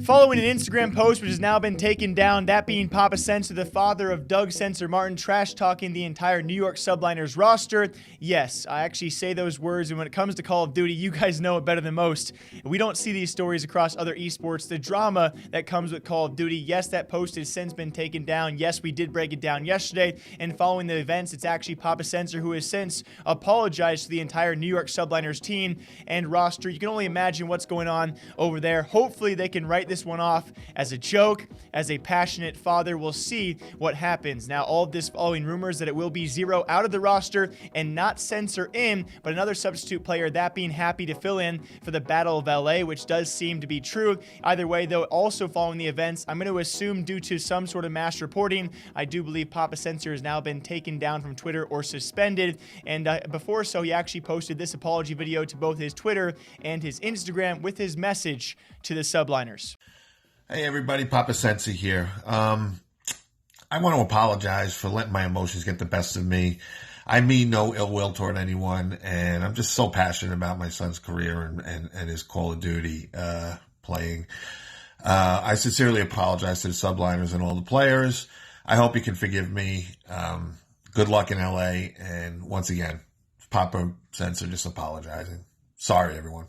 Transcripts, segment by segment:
Following an Instagram post which has now been taken down, that being Papa Censor, the father of Doug Censor Martin, trash-talking the entire New York Subliners roster. Yes, I actually say those words, and when it comes to Call of Duty, you guys know it better than most. We don't see these stories across other esports. The drama that comes with Call of Duty, yes, that post has since been taken down. Yes, we did break it down yesterday, and following the events, it's actually Papa Censor who has since apologized to the entire New York Subliners team and roster. You can only imagine what's going on over there. Hopefully, they can write this one off as a joke, as a passionate father. We'll see what happens. Now, all of this following rumors that it will be Zero out of the roster and not Censor in, but another substitute player, that being Happy, to fill in for the Battle of LA, which does seem to be true. Either way, though, also following the events, I'm going to assume due to some sort of mass reporting, I do believe Papa Censor has now been taken down from Twitter or suspended. And before so, he actually posted this apology video to both his Twitter and his Instagram with his message to the Subliners. Hey everybody, Papa Censor here. I want to apologize for letting my emotions get the best of me. I mean no ill will toward anyone, and I'm just so passionate about my son's career and his Call of Duty playing. I sincerely apologize to the Subliners and all the players. I hope you can forgive me. Good luck in LA, and once again, Papa Censor just apologizing. Sorry, everyone.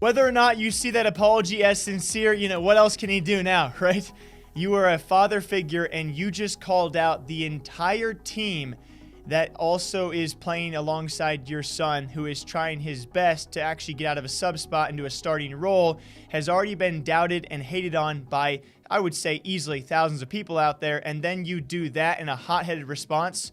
Whether or not you see that apology as sincere, what else can he do now, right? You are a father figure, and you just called out the entire team that also is playing alongside your son, who is trying his best to actually get out of a sub spot into a starting role, has already been doubted and hated on by, I would say, easily thousands of people out there, and then you do that in a hot-headed response.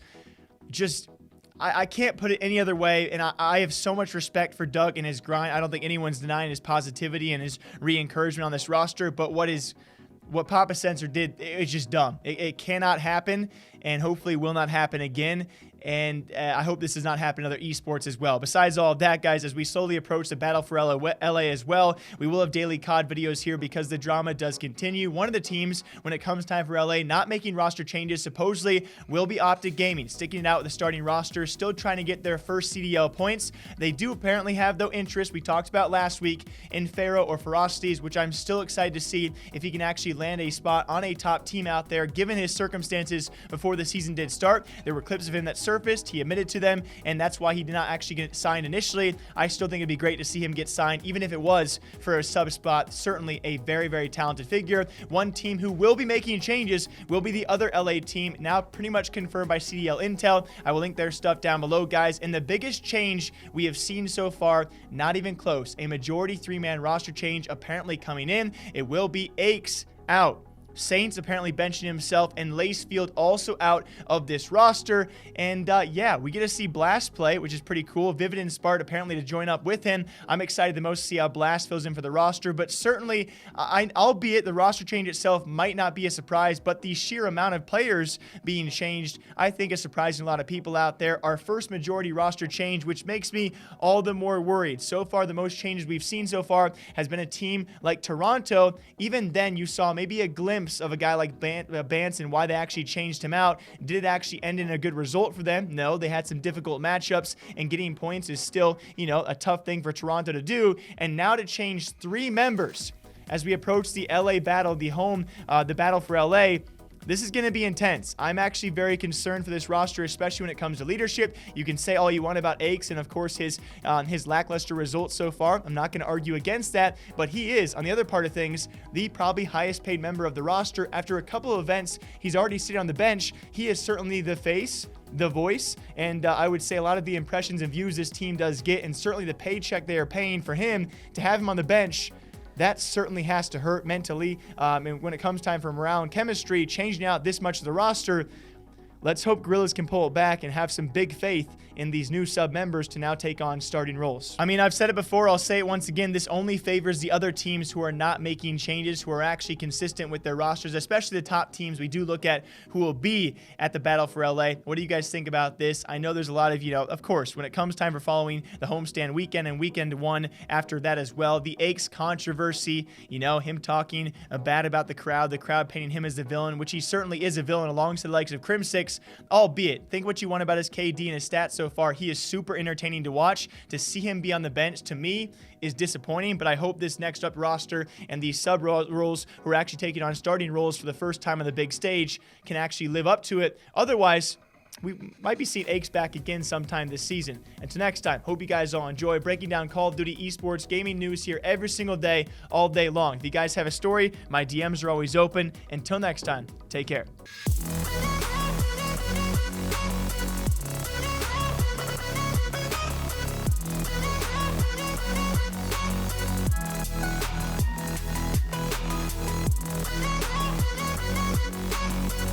I can't put it any other way, and I have so much respect for Doug and his grind. I don't think anyone's denying his positivity and his re-encouragement on this roster, but what Papa Censor did, it's just dumb. It cannot happen, and hopefully will not happen again. And I hope this does not happen in other esports as well. Besides all of that, guys, as we slowly approach the Battle for LA as well, we will have daily COD videos here because the drama does continue. One of the teams, when it comes time for LA, not making roster changes, supposedly will be Optic Gaming, sticking it out with the starting roster, still trying to get their first CDL points. They do apparently have, though, interest, we talked about last week, in Pharaoh or Ferocities, which I'm still excited to see if he can actually land a spot on a top team out there, given his circumstances before the season did start. There were clips of him that surfaced. He admitted to them, and that's why he did not actually get signed initially. I still think it'd be great to see him get signed, even if it was for a sub spot. Certainly a very, very talented figure. One team who will be making changes will be the other LA team, now pretty much confirmed by CDL Intel. I will link their stuff down below, guys. And the biggest change we have seen so far, not even close, a majority three-man roster change apparently coming in. It will be Aches out. Saints apparently benching himself, and Lacefield also out of this roster. And yeah, we get to see Blazt play, which is pretty cool. Vivid and Spart apparently to join up with him. I'm excited the most to see how Blazt fills in for the roster, but certainly, albeit the roster change itself might not be a surprise, but the sheer amount of players being changed, I think, is surprising a lot of people out there. Our first majority roster change, which makes me all the more worried. So far, the most changes we've seen so far has been a team like Toronto. Even then, you saw maybe a glimpse of a guy like Bance and why they actually changed him out. Did it actually end in a good result for them? No, they had some difficult matchups, and getting points is still, a tough thing for Toronto to do. And now to change 3 members as we approach the LA battle, the battle for LA, this is going to be intense. I'm actually very concerned for this roster, especially when it comes to leadership. You can say all you want about Aches and, of course, his lackluster results so far. I'm not going to argue against that, but he is, on the other part of things, the probably highest paid member of the roster. After a couple of events, he's already sitting on the bench. He is certainly the face, the voice, and I would say a lot of the impressions and views this team does get, and certainly the paycheck they are paying for him to have him on the bench, that certainly has to hurt mentally. And when it comes time for morale and chemistry, changing out this much of the roster, let's hope Guerrillas can pull it back and have some big faith in these new sub members to now take on starting roles. I mean, I've said it before, I'll say it once again, this only favors the other teams who are not making changes, who are actually consistent with their rosters, especially the top teams we do look at who will be at the Battle for LA. What do you guys think about this? I know there's a lot of, of course, when it comes time for following the homestand weekend and weekend one after that as well, the Aches controversy, him talking bad about the crowd painting him as the villain, which he certainly is a villain alongside the likes of Crimsix. sucks. Albeit, think what you want about his KD and his stats so far. He is super entertaining to watch. To see him be on the bench, to me, is disappointing, but I hope this next up roster and these sub roles who are actually taking on starting roles for the first time on the big stage can actually live up to it. Otherwise, we might be seeing Aches back again sometime this season. Until next time, hope you guys all enjoy breaking down Call of Duty Esports gaming news here every single day, all day long. If you guys have a story, my DMs are always open. Until next time, take care.